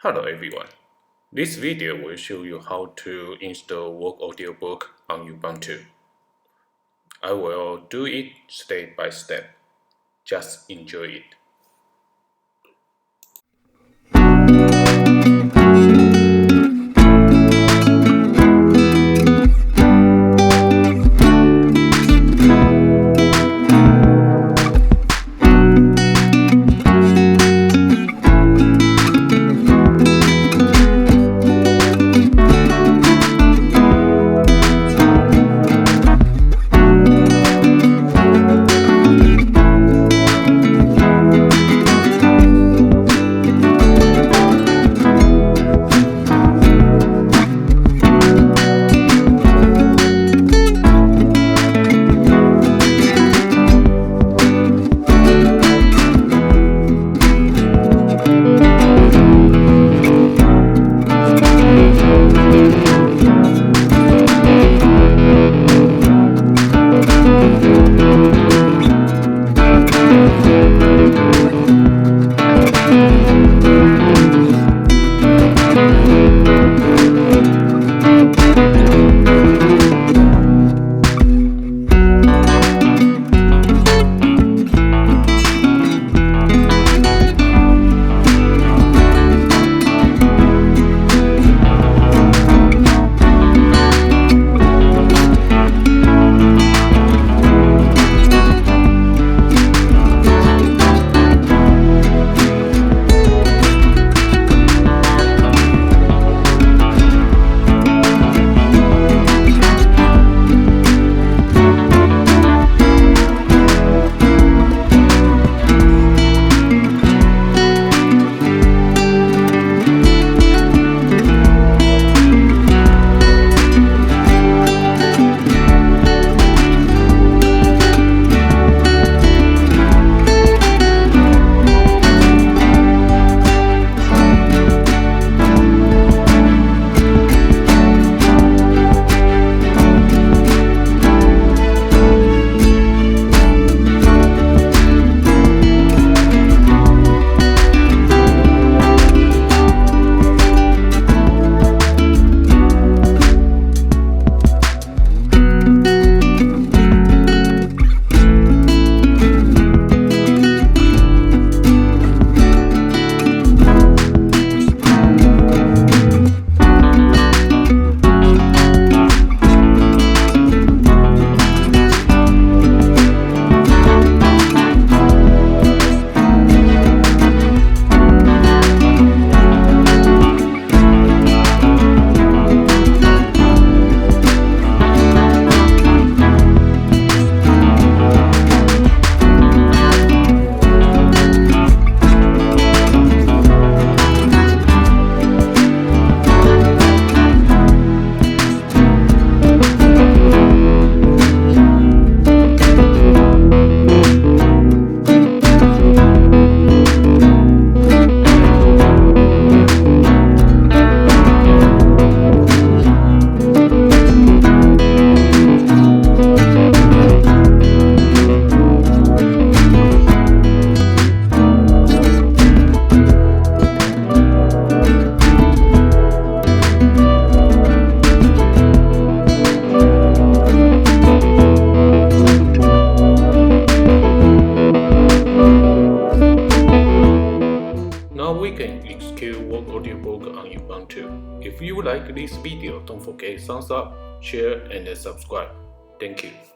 Hello everyone. This video will show you how to install WorkAudioBook on Ubuntu. I will do it step by step. Just enjoy it. Now we can execute WorkAudioBook on Ubuntu. If you like this video, don't forget thumbs up, share, and subscribe. Thank you.